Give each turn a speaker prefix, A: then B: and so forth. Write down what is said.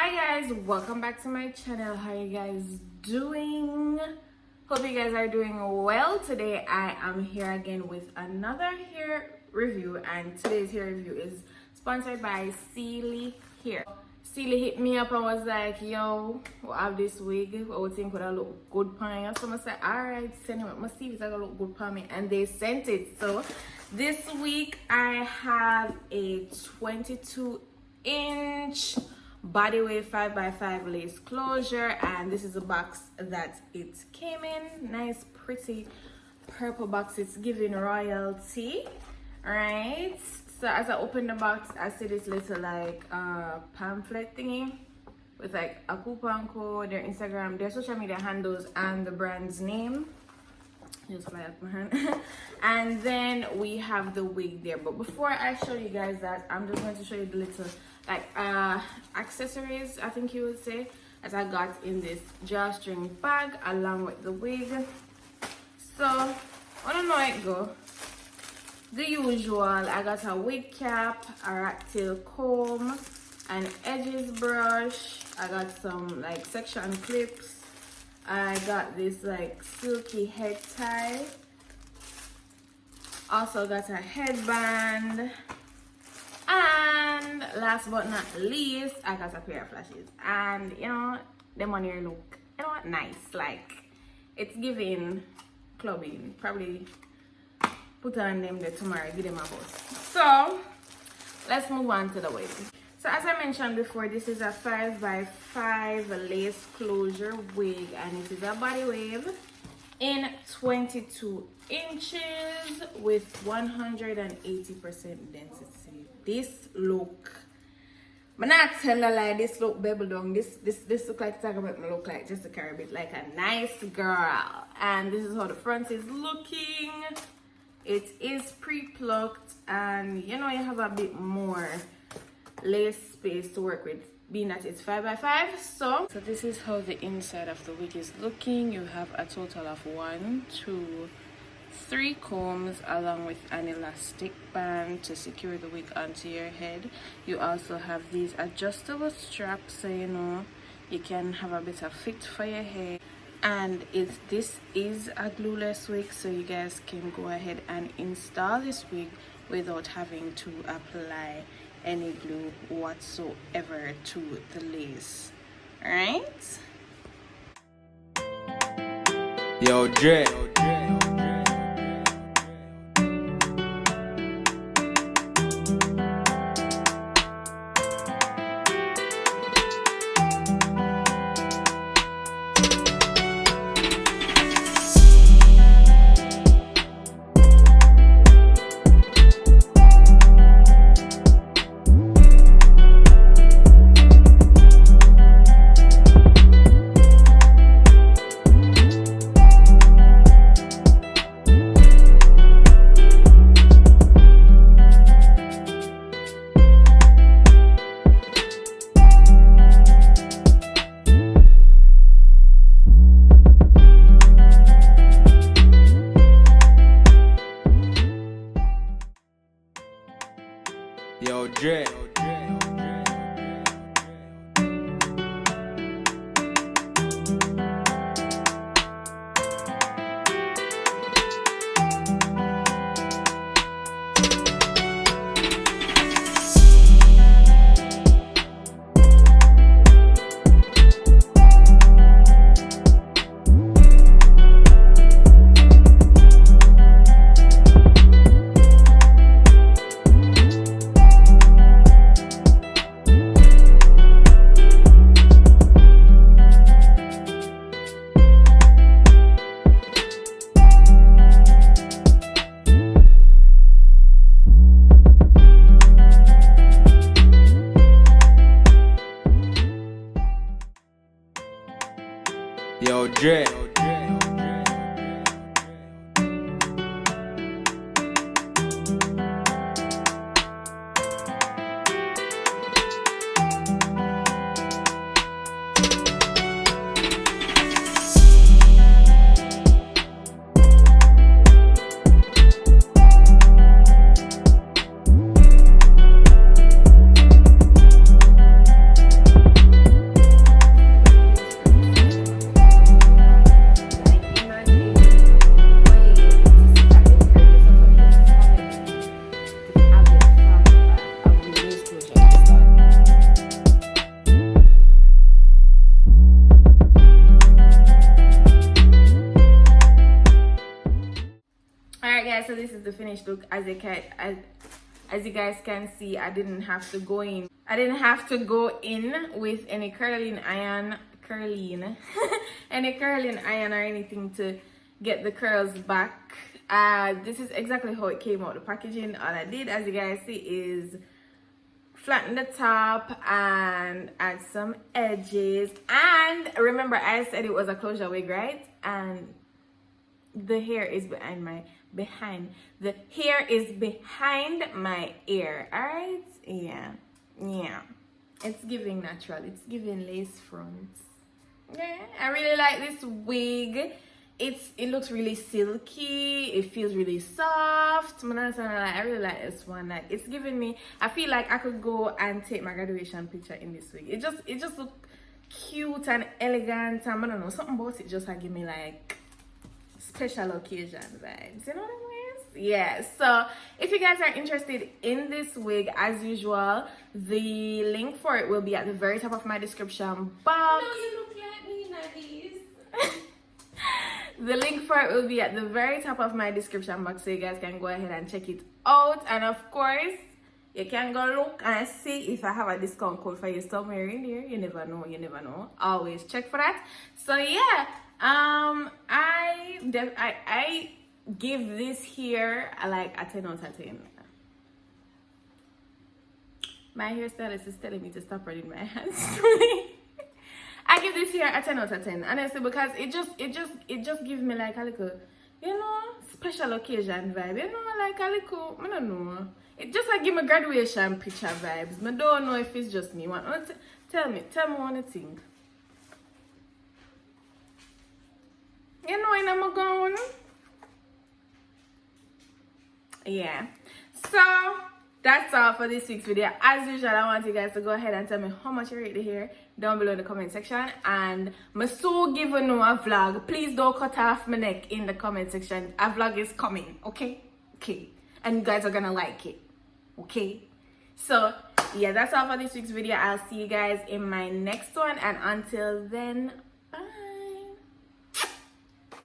A: Hi guys, welcome back to my channel. How are you guys doing? Hope you guys are doing well. Today I am here again with another hair review, and today's hair review is sponsored by CelieHair. Celie hit me up and was like, yo, we have this wig, I would think would look good on you. So I said, alright, send it. Must see if it's gonna look good on me, and they sent it. So this week I have a 22-inch body wave 5x5 lace closure, and this is the box that it came in. Nice pretty purple box. It's giving royalty. Alright, so as I open the box, I see this little like pamphlet thingy with like a coupon code, their Instagram, their social media handles, and the brand's name. Just fly out my hand. And then we have the wig there. But before I show you guys that, I'm just going to show you the little like accessories, I think you would say, that I got in this drawstring bag along with the wig. So I don't know how it go. The usual, I got a wig cap, a rat tail comb, an edges brush. I got some like section clips. I got this like silky head tie. Also got a headband. And last but not least, I got a pair of flashes. And you know, them on here look, you know what, nice. Like, it's giving clubbing. Probably put on them there tomorrow, give them a boost. So let's move on to the wig. So as I mentioned before, this is a 5x5 lace closure wig, and it is a body wave in 22 inches with 180% density. This look, but not tell a lie, this look bevel down. This look like it's gonna make me look like just a carry bit like a nice girl. And this is how the front is looking. It is pre-plucked, and you know, you have a bit more lace space to work with, being that it's 5x5. So this is how the inside of the wig is looking. You have a total of 1, 2, 3 combs along with an elastic band to secure the wig onto your head. You also have these adjustable straps, so you know you can have a bit of fit for your hair. And this is a glueless wig, so you guys can go ahead and install this wig without having to apply any glue whatsoever to the lace. Alright?
B: Yo, Dre. Yo, Dre. Yo, Dre.
A: this is the finished look. As you guys can see, I didn't have to go in with any curling iron any curling iron or anything to get the curls back. This is exactly how it came out, the packaging. All I did, as you guys see, is flatten the top and add some edges. And remember, I said it was a closure wig, right? And the hair is behind my ear. All right, yeah, it's giving natural, it's giving lace fronts. Yeah, I really like this wig. It looks really silky, it feels really soft. I really like this one. Like, it's giving me, I feel like I could go and take my graduation picture in this wig. It just looks cute and elegant, and I don't know, something about it just like give me like special occasion vibes, you know what I mean? Yeah, so if you guys are interested in this wig, as usual, the link for it will be at the very top of my description box.
C: No, you look like me, Nadies.
A: The link for it will be at the very top of my description box, so you guys can go ahead and check it out. And of course, you can go look and see if I have a discount code for you somewhere in there. You never know. Always check for that. So yeah, I give this here like a 10 out of 10. My hairstylist is telling me to stop running my hands. I give this here a 10 out of 10, honestly, because it just gives me like a little, you know, special occasion vibe, you know, like a little, I don't know. It just like give me graduation picture vibes. I don't know if it's just me. Tell me what you think. You know, in I'm going. Yeah. So that's all for this week's video. As usual, I want you guys to go ahead and tell me how much you rate the hair down below in the comment section. And I'm so giving you a vlog. Please don't cut off my neck in the comment section. A vlog is coming, okay? Okay. And you guys are gonna like it, okay? So yeah, that's all for this week's video. I'll see you guys in my next one, and until then,